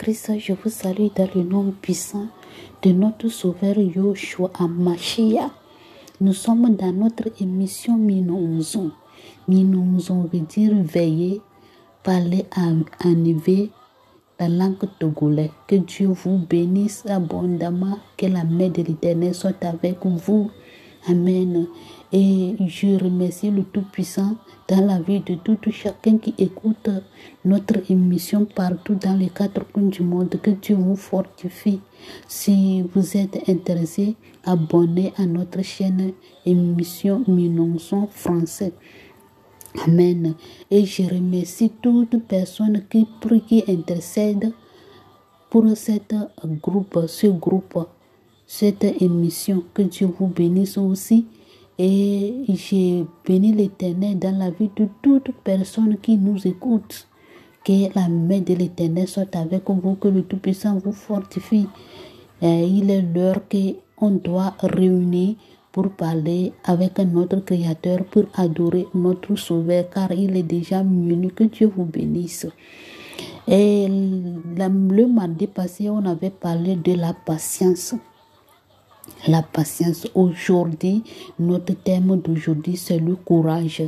Christ, je vous salue dans le nom puissant de notre Sauveur Yoshua Hamashiach. Nous sommes dans notre émission Minonzon. Minonzon veut dire veiller, parler, enlever la langue togolais. Que Dieu vous bénisse abondamment, que la main de l'Éternel soit avec vous. Amen. Et je remercie le Tout-Puissant dans la vie de tout chacun qui écoute notre émission partout dans les 4 coins du monde. Que Dieu vous fortifie. Si vous êtes intéressé, abonnez à notre chaîne émission Minonzon français. Amen. Et je remercie toutes personnes qui intercèdent pour ce groupe, cette émission. Que Dieu vous bénisse aussi. Et j'ai béni l'Éternel dans la vie de toute personne qui nous écoute. Que la main de l'Éternel soit avec vous, que le Tout-Puissant vous fortifie. Il est l'heure qu'on doit réunir pour parler avec notre Créateur, pour adorer notre Sauveur, car il est déjà venu. Que Dieu vous bénisse. Et le mardi passé, on avait parlé de la patience. La patience. Aujourd'hui, notre thème d'aujourd'hui, c'est le courage.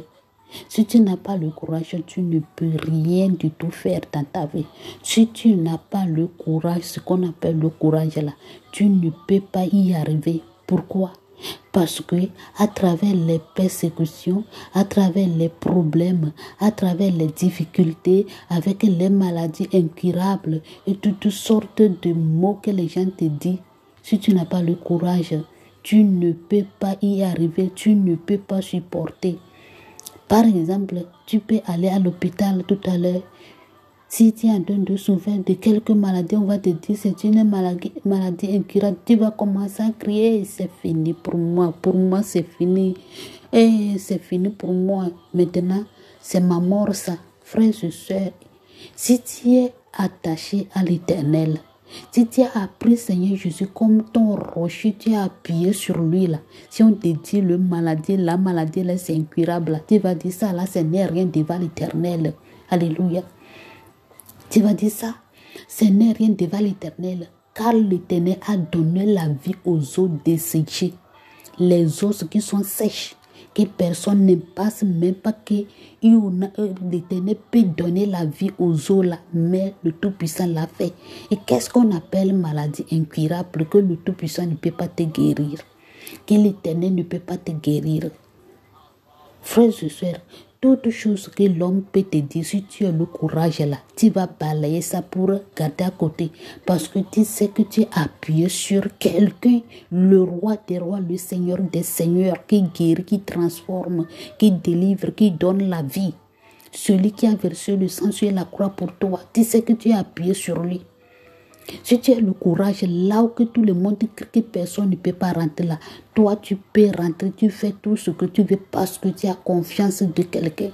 Si tu n'as pas le courage, tu ne peux rien du tout faire dans ta vie. Si tu n'as pas le courage, ce qu'on appelle le courage là, tu ne peux pas y arriver. Pourquoi? Parce que à travers les persécutions, à travers les problèmes, à travers les difficultés, avec les maladies incurables et toutes sortes de mots que les gens te disent, si tu n'as pas le courage, tu ne peux pas y arriver, tu ne peux pas supporter. Par exemple, tu peux aller à l'hôpital tout à l'heure. Si tu es en train de souffrir de quelques maladies, on va te dire c'est une maladie incurable. Tu vas commencer à crier, c'est fini pour moi c'est fini. Et c'est fini pour moi. Maintenant, c'est ma mort ça. Frères et sœurs, si tu es attaché à l'Éternel, si tu as appris Seigneur Jésus comme ton rocher, tu as appuyé sur lui là. Si on te dit la maladie là c'est incurable, là, tu vas dire ça là, ce n'est rien devant l'Éternel. Alléluia. Tu vas dire ça, ce n'est rien devant l'Éternel, car l'Éternel a donné la vie aux eaux desséchées, les eaux qui sont sèches, que personne ne passe même pas, que l'Éternel peut donner la vie aux eaux là, mais le Tout-Puissant l'a fait. Et qu'est-ce qu'on appelle maladie incurable, que le Tout-Puissant ne peut pas te guérir, que l'Éternel ne peut pas te guérir? Frères et sœurs, toute chose que l'homme peut te dire, si tu as le courage là, tu vas balayer ça pour garder à côté. Parce que tu sais que tu es appuyé sur quelqu'un, le roi des rois, le Seigneur des seigneurs, qui guérit, qui transforme, qui délivre, qui donne la vie. Celui qui a versé le sang sur la croix pour toi, tu sais que tu es appuyé sur lui. Si tu as le courage, là où que tout le monde dit que personne ne peut pas rentrer là, toi tu peux rentrer, tu fais tout ce que tu veux parce que tu as confiance de quelqu'un.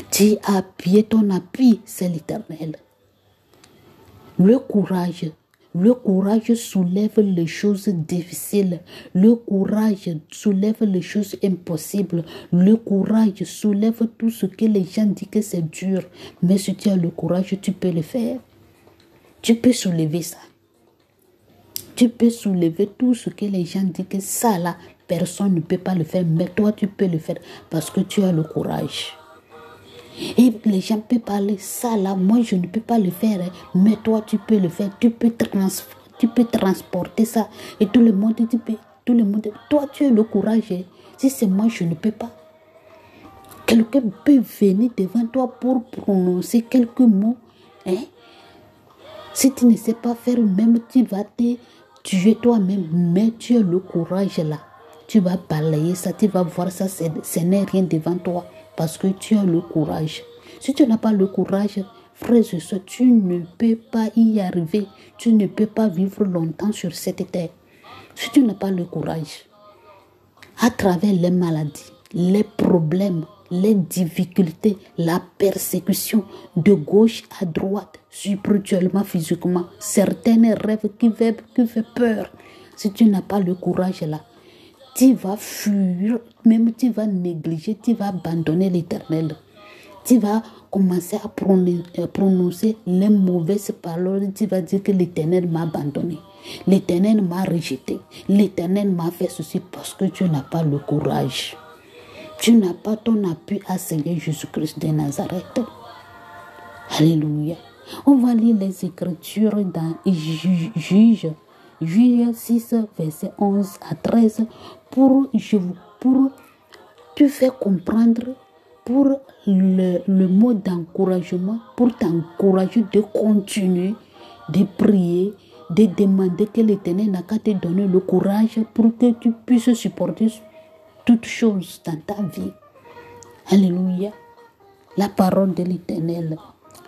Tu as appuyé, ton appui, c'est l'Éternel. Le courage soulève les choses difficiles. Le courage soulève les choses impossibles. Le courage soulève tout ce que les gens disent que c'est dur. Mais si tu as le courage, tu peux le faire. Tu peux soulever ça. Tu peux soulever tout ce que les gens disent que ça là, personne ne peut pas le faire. Mais toi, tu peux le faire parce que tu as le courage. Et les gens peuvent parler ça là, moi je ne peux pas le faire. Mais toi, tu peux le faire. Tu peux transporter ça. Et tout le monde dit, toi, tu as le courage. Si c'est moi, je ne peux pas. Quelqu'un peut venir devant toi pour prononcer quelques mots. Si tu ne sais pas faire, même tu vas te tuer toi-même, mais tu as le courage là. Tu vas balayer ça, tu vas voir ça, ce n'est rien devant toi parce que tu as le courage. Si tu n'as pas le courage, frère et soeur, tu ne peux pas y arriver. Tu ne peux pas vivre longtemps sur cette terre. Si tu n'as pas le courage, à travers les maladies, les problèmes, les difficultés, la persécution de gauche à droite, spirituellement, physiquement, certains rêves qui fait peur. Si tu n'as pas le courage là, tu vas fuir, même tu vas négliger, tu vas abandonner l'Éternel. Tu vas commencer à prononcer les mauvaises paroles. Tu vas dire que l'Éternel m'a abandonné. L'Éternel m'a rejeté. L'Éternel m'a fait ceci parce que tu n'as pas le courage. Tu n'as pas ton appui à Seigneur Jésus-Christ de Nazareth. Alléluia. On va lire les Écritures dans Juge 6, verset 11 à 13 pour te faire comprendre, pour le mot d'encouragement, pour t'encourager de continuer, de prier, de demander que l'Éternel n'a qu'à te donner le courage pour que tu puisses supporter toutes choses dans ta vie. Alléluia. La parole de l'Éternel.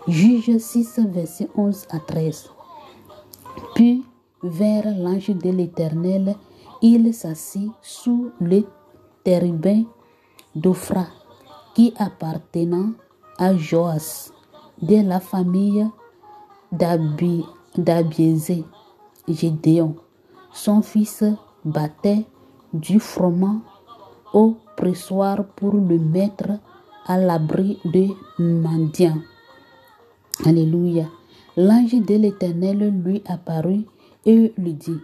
Juge 6, verset 11 à 13. Puis, vers l'ange de l'Éternel, il s'assit sous le térubin d'Ophra, qui appartenant à Joas, de la famille d'Abiézé. Gédéon, son fils, battait du froment au pressoir pour le mettre à l'abri des mendiants. Alléluia. L'ange de l'Éternel lui apparut et lui dit,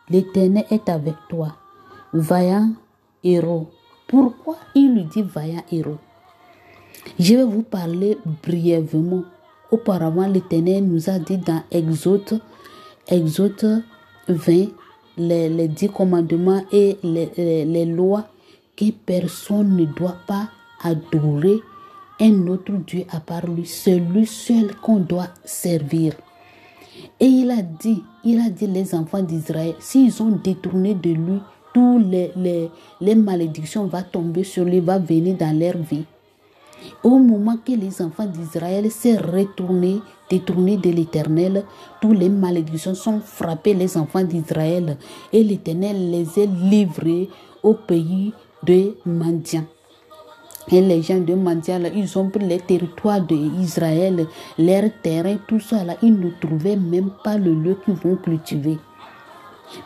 l'Éternel est avec toi, vaillant héros. Pourquoi il lui dit vaillant héros? Je vais vous parler brièvement. Auparavant, l'Éternel nous a dit dans Exode 20, les 10 commandements et les lois, que personne ne doit pas adorer un autre Dieu à part lui, c'est lui seul qu'on doit servir. Et il a dit les enfants d'Israël, s'ils ont détourné de lui, toutes les malédictions vont tomber sur lui, vont venir dans leur vie. Au moment que les enfants d'Israël s'est détournés de l'Éternel, toutes les malédictions sont frappées les enfants d'Israël et l'Éternel les a livrés au pays de mendiants. Et les gens de Mandia, là, ils ont pris les territoires d'Israël, leurs terrains, tout ça, là, ils ne trouvaient même pas le lieu qu'ils vont cultiver.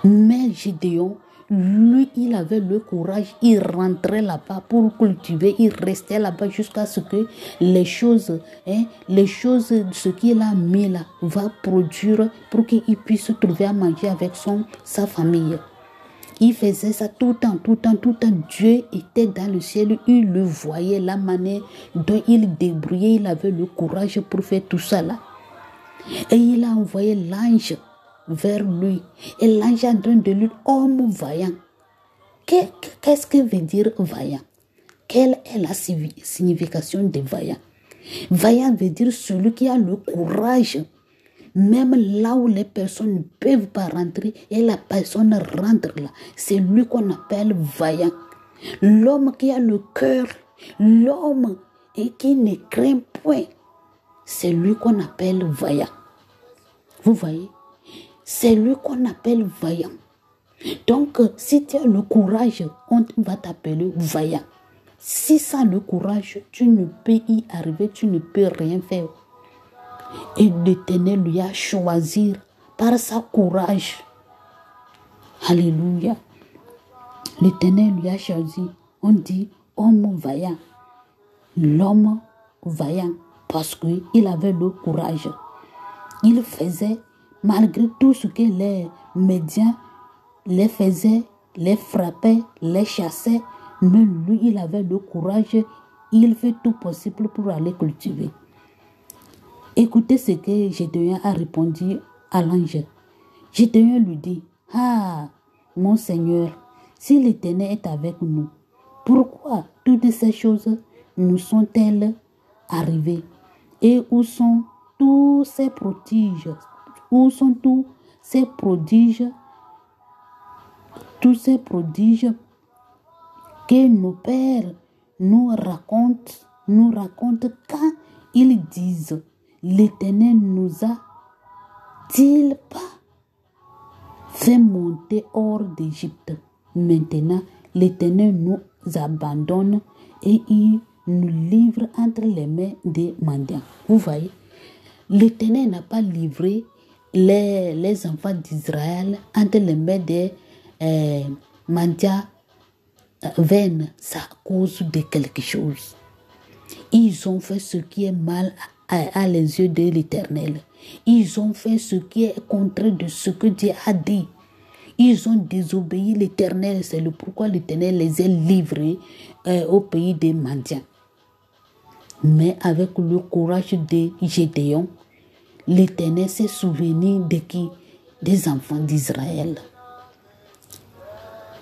Mais Gédéon, lui, il avait le courage, il rentrait là-bas pour cultiver, il restait là-bas jusqu'à ce que les choses, ce qu'il a mis là, va produire pour qu'il puisse trouver à manger avec sa famille. Il faisait ça tout le temps. Dieu était dans le ciel, il le voyait, la manière dont il débrouillait, il avait le courage pour faire tout ça là. Et il a envoyé l'ange vers lui. Et l'ange est en train de lui dire, homme vaillant. Qu'est-ce que veut dire vaillant? Quelle est la signification de vaillant? Vaillant veut dire celui qui a le courage. Même là où les personnes ne peuvent pas rentrer et la personne rentre là, c'est lui qu'on appelle vaillant. L'homme qui a le cœur, l'homme et qui ne craint point, c'est lui qu'on appelle vaillant. Vous voyez? C'est lui qu'on appelle vaillant. Donc, si tu as le courage, on va t'appeler vaillant. Si sans le courage, tu ne peux y arriver, tu ne peux rien faire. Et l'Éternel lui a choisi par sa courage. Alléluia. L'Éternel lui a choisi. On dit homme vaillant. L'homme vaillant parce qu'il avait le courage. Il faisait, malgré tout ce que les médias les faisaient, les frappaient, les chassaient, mais lui, il avait le courage. Il fait tout possible pour aller cultiver. Écoutez ce que Gédéon a répondu à l'ange. Gédéon lui dit, ah, mon Seigneur, si l'Éternel est avec nous, pourquoi toutes ces choses nous sont-elles arrivées? Et où sont tous ces prodiges? Où sont tous ces prodiges? Tous ces prodiges que nos pères nous racontent quand ils disent, l'Éternel nous a-t-il pas fait monter hors d'Égypte? Maintenant, l'Éternel nous abandonne et il nous livre entre les mains des mendiants. Vous voyez, l'Éternel n'a pas livré les enfants d'Israël entre les mains des mendiants vaines, c'est à cause de quelque chose. Ils ont fait ce qui est mal à les yeux de l'Éternel. Ils ont fait ce qui est contraire de ce que Dieu a dit. Ils ont désobéi l'Éternel. C'est le pourquoi l'Éternel les a livrés au pays des Madians. Mais avec le courage de Gédéon, l'Éternel s'est souvenu de qui? Des enfants d'Israël.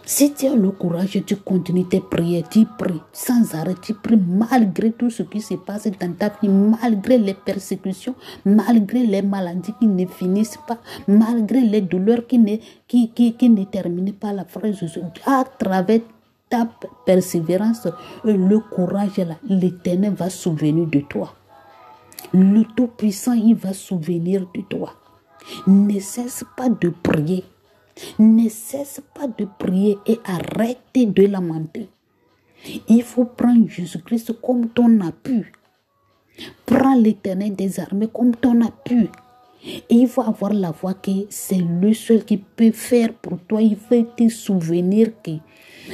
Si tu as le courage, tu continues tes prières, tu pries sans arrêt, tu pries malgré tout ce qui se passe dans ta vie, malgré les persécutions, malgré les maladies qui ne finissent pas, malgré les douleurs qui ne terminent pas la phrase. À travers ta persévérance, le courage, là, l'Éternel va se souvenir de toi. Le Tout-Puissant, il va se souvenir de toi. Ne cesse pas de prier. Ne cesse pas de prier et arrêtez de lamenter. Il faut prendre Jésus-Christ comme ton appui. Prends l'Éternel des armées comme ton appui. Et il faut avoir la foi que c'est le seul qui peut faire pour toi. Il faut te souvenir que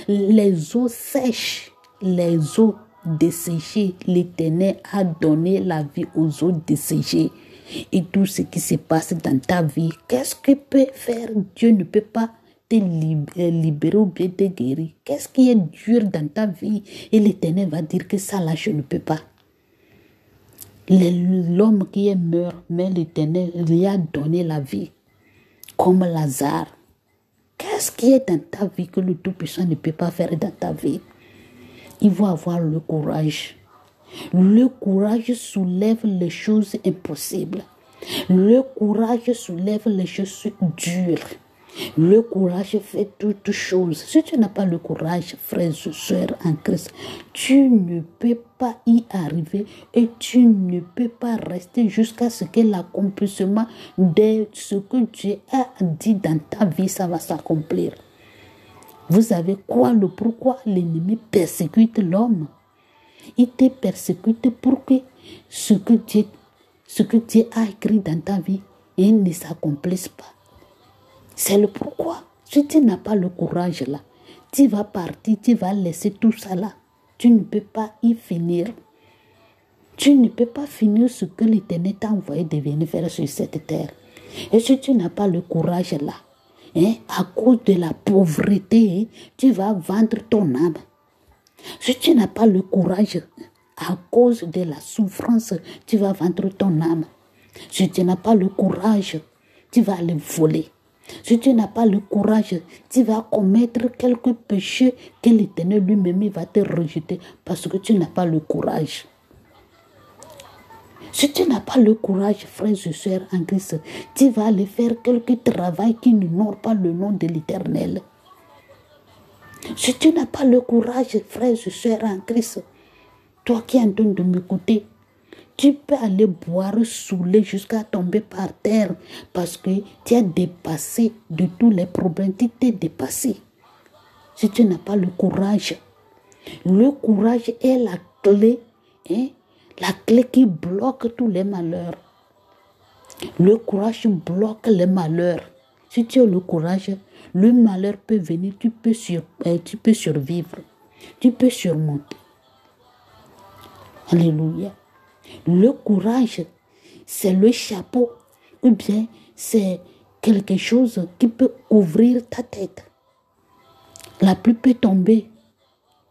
les eaux sèches, les eaux desséchées, l'Éternel a donné la vie aux eaux desséchées. Et tout ce qui se passe dans ta vie, qu'est-ce que peut faire? Dieu ne peut pas te libérer ou bien te guérir. Qu'est-ce qui est dur dans ta vie? Et l'Éternel va dire que ça là, je ne peux pas. L'homme qui est mort, mais l'Éternel lui a donné la vie. Comme Lazare. Qu'est-ce qui est dans ta vie que le Tout-Puissant ne peut pas faire dans ta vie? Il faut avoir le courage. Le courage soulève les choses impossibles. Le courage soulève les choses dures. Le courage fait toutes choses. Si tu n'as pas le courage, frères et sœurs en Christ, tu ne peux pas y arriver et tu ne peux pas rester jusqu'à ce que l'accomplissement de ce que Dieu a dit dans ta vie, ça va s'accomplir. Vous savez quoi, le pourquoi l'ennemi persécute l'homme? Il te persécute pour que ce que Dieu a écrit dans ta vie ne s'accomplisse pas. C'est le pourquoi. Si tu n'as pas le courage là, tu vas partir, tu vas laisser tout ça là. Tu ne peux pas y finir. Tu ne peux pas finir ce que l'Éternel t'a envoyé de venir faire sur cette terre. Et si tu n'as pas le courage là, à cause de la pauvreté, tu vas vendre ton âme. Si tu n'as pas le courage, à cause de la souffrance, tu vas vendre ton âme. Si tu n'as pas le courage, tu vas aller voler. Si tu n'as pas le courage, tu vas commettre quelques péchés que l'Éternel lui-même va te rejeter parce que tu n'as pas le courage. Si tu n'as pas le courage, frères et sœurs en Christ, tu vas aller faire quelque travail qui n'honore pas le nom de l'Éternel. Si tu n'as pas le courage, frères et sœurs en Christ, toi qui es en train de m'écouter, tu peux aller boire, saouler jusqu'à tomber par terre parce que tu as dépassé de tous les problèmes, tu t'es dépassé. Si tu n'as pas le courage est la clé, la clé qui bloque tous les malheurs. Le courage bloque les malheurs. Si tu as le courage, le malheur peut venir, tu peux survivre, tu peux surmonter. Alléluia. Le courage, c'est le chapeau ou bien c'est quelque chose qui peut couvrir ta tête. La pluie peut tomber,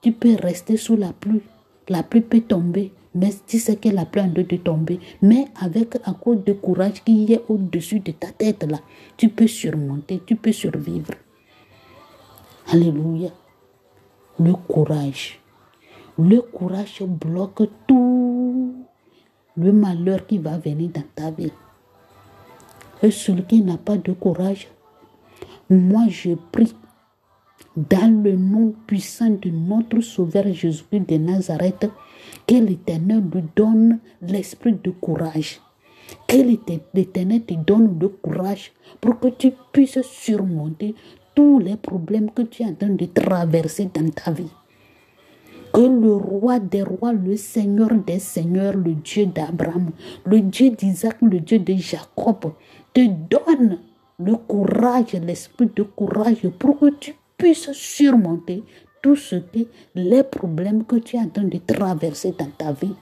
tu peux rester sous la pluie. La pluie peut tomber, mais tu sais que la pluie est en train de tomber. Mais avec un coup de courage qui est au-dessus de ta tête là, tu peux surmonter, tu peux survivre. Alléluia. Le courage. Le courage bloque tout le malheur qui va venir dans ta vie. Et celui qui n'a pas de courage, moi je prie dans le nom puissant de notre Sauveur Jésus-Christ de Nazareth, que l'Éternel lui donne l'esprit de courage. Que l'Éternel te donne le courage pour que tu puisses surmonter tous les problèmes que tu es en train de traverser dans ta vie. Que le roi des rois, le Seigneur des seigneurs, le Dieu d'Abraham, le Dieu d'Isaac, le Dieu de Jacob, te donne le courage, l'esprit de courage pour que tu puisses surmonter tout ce que les problèmes que tu es en train de traverser dans ta vie.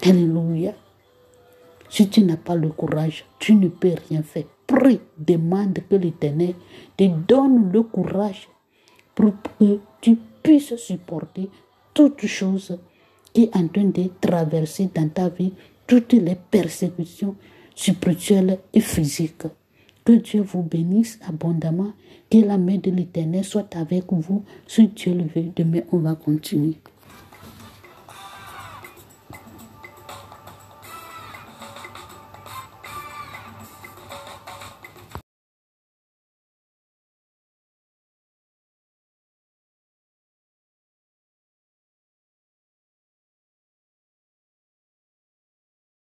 Alléluia. Si tu n'as pas le courage, tu ne peux rien faire. Prie, demande que l'Éternel te donne le courage pour que tu puisses supporter toutes choses qui est en train de traverser dans ta vie, toutes les persécutions spirituelles et physiques. Que Dieu vous bénisse abondamment, que la main de l'Éternel soit avec vous. Si Dieu le veut, demain on va continuer.